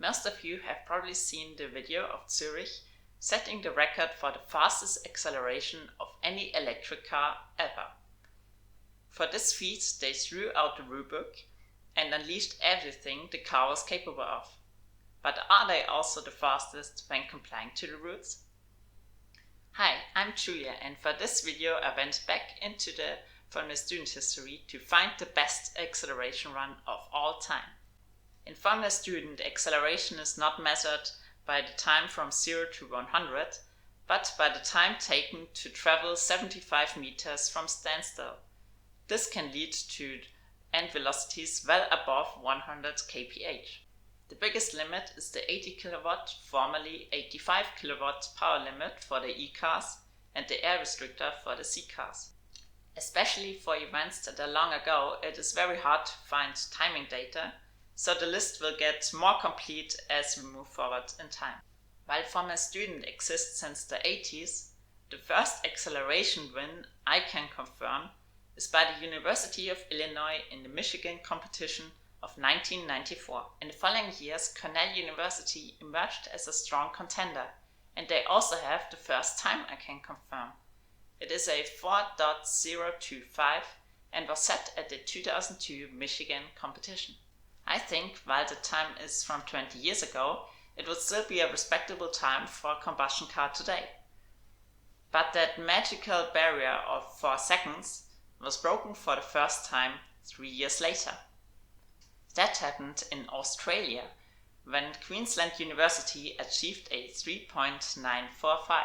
Most of you have probably seen the video of Zurich setting the record for the fastest acceleration of any electric car ever. For this feat, they threw out the rulebook and unleashed everything the car was capable of. But are they also the fastest when complying to the rules? Hi, I'm Julia, and for this video I went back into the Formula Student history to find the best acceleration run of all time. In Formula Student, acceleration is not measured by the time from 0 to 100, but by the time taken to travel 75 meters from standstill. This can lead to end velocities well above 100 kph. The biggest limit is the 80 kW, formerly 85 kW power limit for the E-cars and the air restrictor for the C-cars. Especially for events that are long ago, it is very hard to find timing data, so the list will get more complete as we move forward in time. While Formula Student exists since the 80s, the first acceleration win I can confirm is by the University of Illinois in the Michigan competition of 1994. In the following years, Cornell University emerged as a strong contender, and they also have the first time I can confirm. It is a 4.025 and was set at the 2002 Michigan competition. I think while the time is from 20 years ago, it would still be a respectable time for a combustion car today. But that magical barrier of 4 seconds was broken for the first time 3 years later. That happened in Australia, when Queensland University achieved a 3.945.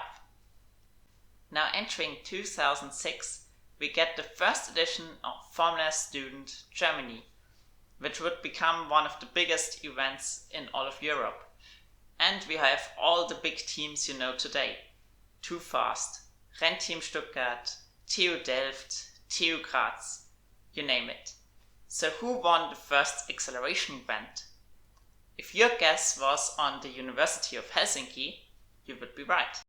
Now entering 2006, we get the first edition of Formula Student Germany, which would become one of the biggest events in all of Europe. And we have all the big teams you know today. Too Fast, Rennteam Stuttgart, TU Delft, TU Graz, you name it. So who won the first acceleration event? If your guess was on the University of Helsinki, you would be right.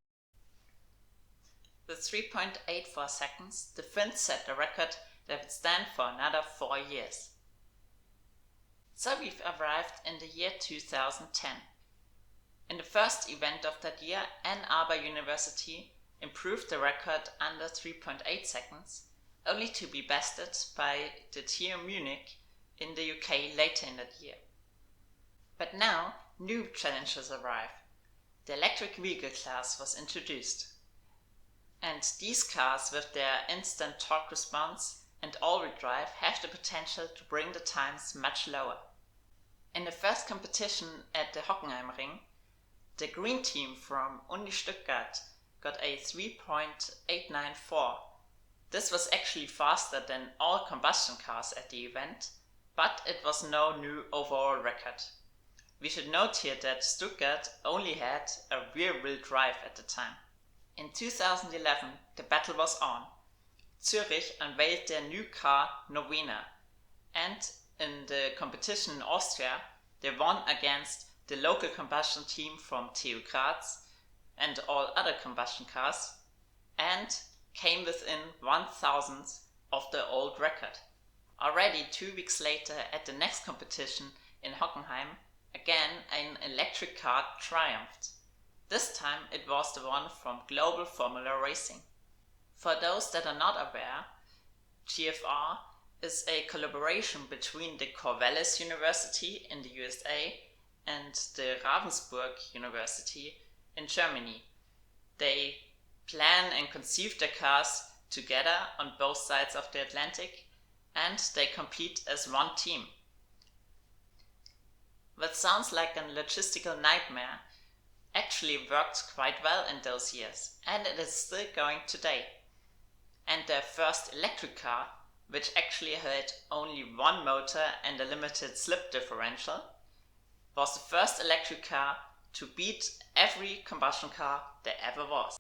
With 3.84 seconds, the Finns set a record that would stand for another 4 years. So we've arrived in the year 2010. In the first event of that year, Ann Arbor University improved the record under 3.8 seconds, only to be bested by the TU Munich in the UK later in that year. But now new challenges arrive. The electric vehicle class was introduced. And these cars with their instant torque response and all-wheel drive have the potential to bring the times much lower. In the first competition at the Hockenheimring, the green team from Uni Stuttgart got a 3.894. This was actually faster than all combustion cars at the event, but it was no new overall record. We should note here that Stuttgart only had a rear-wheel drive at the time. In 2011, the battle was on. Zurich unveiled their new car Novena, and in the competition in Austria, they won against the local combustion team from TU Graz and all other combustion cars, and came within 1/1000th of the old record. Already 2 weeks later at the next competition in Hockenheim, again an electric car triumphed. This time it was the one from Global Formula Racing. For those that are not aware, GFR is a collaboration between the Corvallis University in the USA and the Ravensburg University in Germany. They plan and conceive their cars together on both sides of the Atlantic, and they compete as one team. What sounds like a logistical nightmare actually worked quite well in those years, and it is still going today. And their first electric car, which actually had only one motor and a limited slip differential, was the first electric car to beat every combustion car there ever was.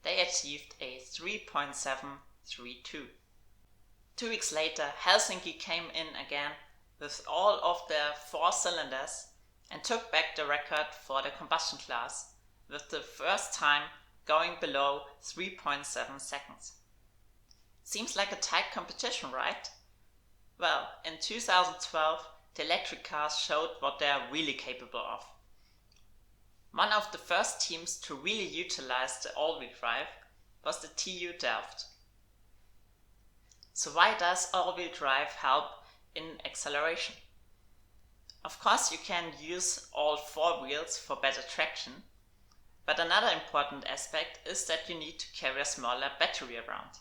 They achieved a 3.732. 2 weeks later, Helsinki came in again with all of their 4 cylinders and took back the record for the combustion class, with the first time going below 3.7 seconds. Seems like a tight competition, right? Well, in 2012, the electric cars showed what they are really capable of. One of the first teams to really utilize the all-wheel drive was the TU Delft. So why does all-wheel drive help in acceleration? Of course, you can use all four wheels for better traction, but another important aspect is that you need to carry a smaller battery around.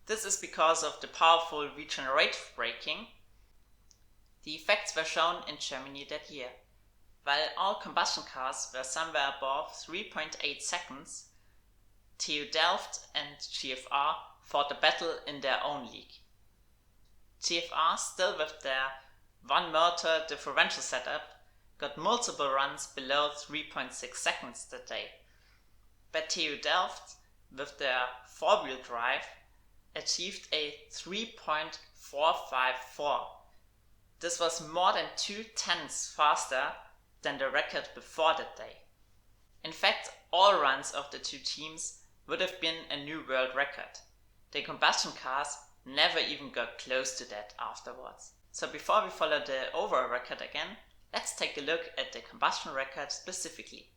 This is because of the powerful regenerative braking. The effects were shown in Germany that year. While all combustion cars were somewhere above 3.8 seconds, TU Delft and GFR fought a battle in their own league. GFR, still with their one-motor differential setup, got multiple runs below 3.6 seconds that day. But TU Delft, with their four-wheel drive, achieved a 3.454. This was more than 2/10 faster than the record before that day. In fact, all runs of the two teams would have been a new world record. The combustion cars never even got close to that afterwards. So before we follow the overall record again, let's take a look at the combustion record specifically.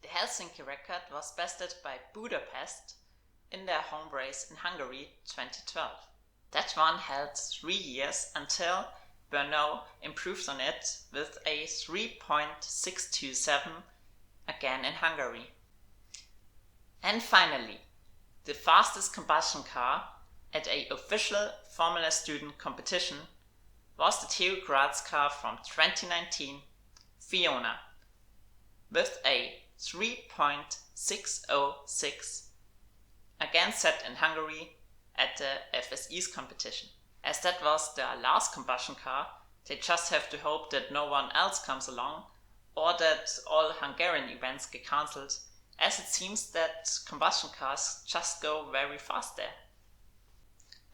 The Helsinki record was bested by Budapest in their home race in Hungary 2012. That one held 3 years until Brno improved on it with a 3.627 again in Hungary. And finally, the fastest combustion car at an official Formula Student competition was the TU Graz car from 2019, Fiona, with a 3.606, again set in Hungary at the FSE's competition. As that was their last combustion car, they just have to hope that no one else comes along or that all Hungarian events get cancelled, as it seems that combustion cars just go very fast there.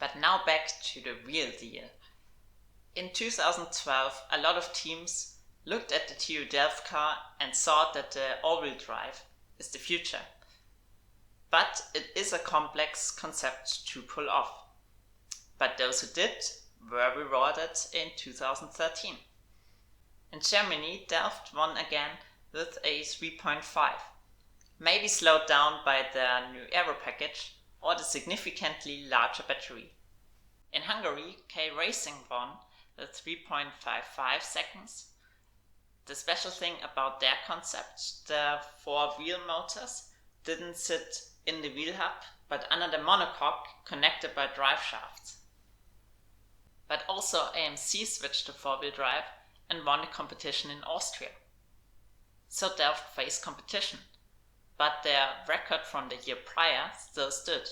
But now back to the real deal. In 2012, a lot of teams looked at the TU Delft car and thought that the all-wheel drive is the future. But it is a complex concept to pull off. But those who did were rewarded in 2013. In Germany, Delft won again with a 3.5, maybe slowed down by their new aero package or the significantly larger battery. In Hungary, K Racing won with 3.55 seconds. The special thing about their concept, the four-wheel motors didn't sit in the wheel hub, but under the monocoque connected by drive shafts. But also AMC switched to four-wheel drive and won the competition in Austria. So Delft faced competition, but their record from the year prior still stood.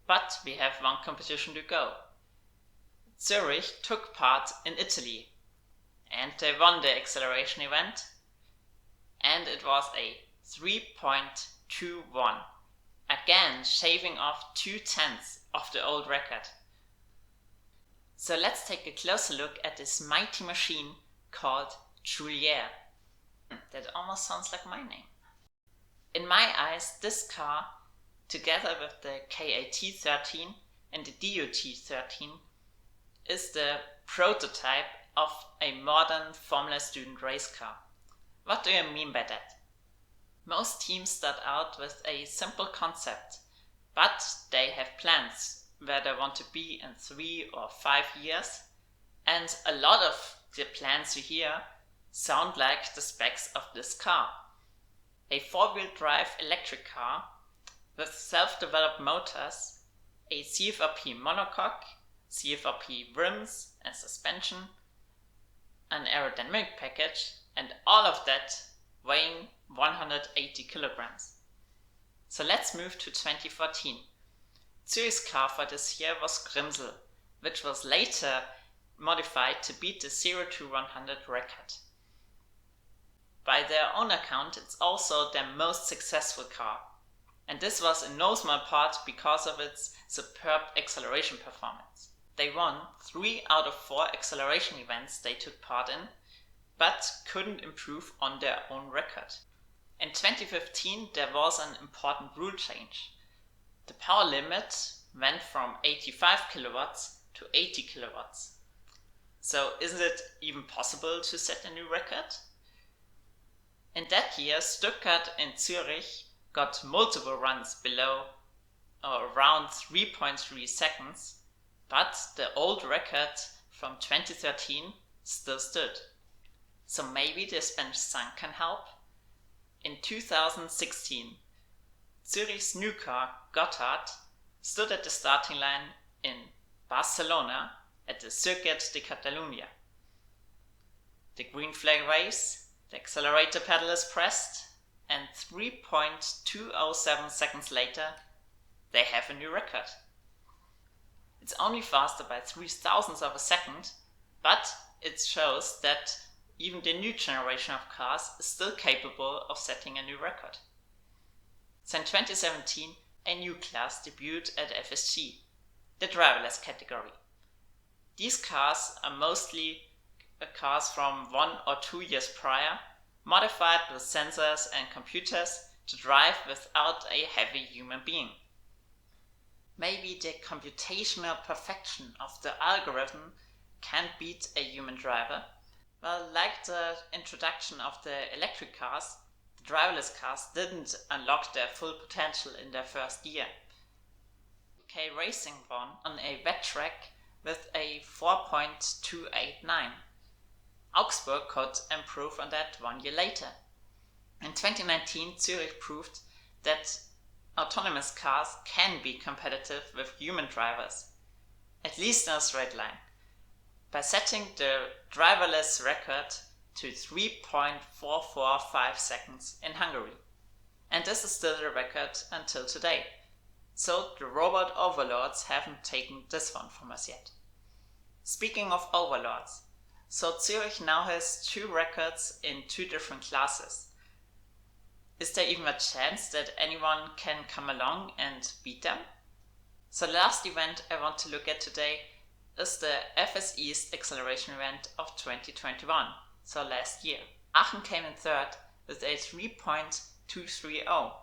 But we have one competition to go. Zurich took part in Italy, and they won the acceleration event, and it was a 3.21, again shaving off 2/10 of the old record. So let's take a closer look at this mighty machine called Julier. That almost sounds like my name. In my eyes, this car, together with the KAT13 and the DOT13, is the prototype of a modern Formula Student race car. What do I mean by that? Most teams start out with a simple concept, but they have plans where they want to be in 3 or 5 years, and a lot of the plans you hear sound like the specs of this car. A four-wheel drive electric car with self-developed motors, a CFRP monocoque, CFRP rims and suspension, an aerodynamic package, and all of that weighing 180 kilograms. So let's move to 2014. Zurich's car for this year was Grimsel, which was later modified to beat the 0-100 record. By their own account, it's also their most successful car, and this was in no small part because of its superb acceleration performance. They won 3 out of 4 acceleration events they took part in, but couldn't improve on their own record. In 2015 there was an important rule change. The power limit went from 85 kilowatts to 80 kilowatts. So isn't it even possible to set a new record? In that year, Stuttgart and Zurich got multiple runs below or around 3.3 seconds, but the old record from 2013 still stood. So maybe the Spanish sun can help? In 2016, Zurich's new car, Gotthard, stood at the starting line in Barcelona at the Circuit de Catalunya. The green flag waves, the accelerator pedal is pressed, and 3.207 seconds later, they have a new record. It's only faster by 0.003 of a second, but it shows that even the new generation of cars is still capable of setting a new record. So in 2017, a new class debuted at FSG, the driverless category. These cars are mostly cars from 1 or 2 years prior, modified with sensors and computers to drive without a heavy human being. Maybe the computational perfection of the algorithm can't beat a human driver. Well, like the introduction of the electric cars, the driverless cars didn't unlock their full potential in their first year. UK Racing won on a wet track with a 4.289. Augsburg could improve on that 1 year later. In 2019, Zurich proved that autonomous cars can be competitive with human drivers, at least in a straight line, by setting the driverless record to 3.445 seconds in Hungary. And this is still the record until today. So the robot overlords haven't taken this one from us yet. Speaking of overlords, so Zurich now has 2 records in 2 different classes. Is there even a chance that anyone can come along and beat them? So the last event I want to look at today is the FS East acceleration event of 2021, so last year. Aachen came in 3rd with a 3.230.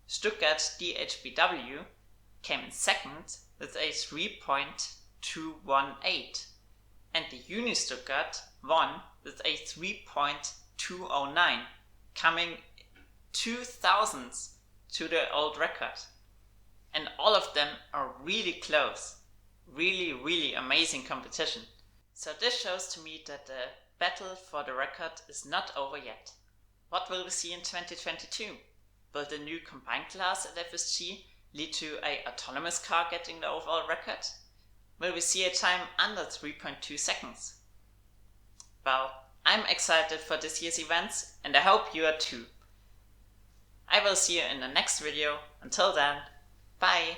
Stuttgart DHBW came in 2nd with a 3.218. And the Uni Stuttgart won with a 3.209, coming 0.002 to the old record. And all of them are really close. Really amazing competition. So this shows to me that the battle for the record is not over yet. What will we see in 2022? Will the new combined class at FSG lead to an autonomous car getting the overall record? Will we see a time under 3.2 seconds? Well, I'm excited for this year's events and I hope you are too. I will see you in the next video. Until then, bye!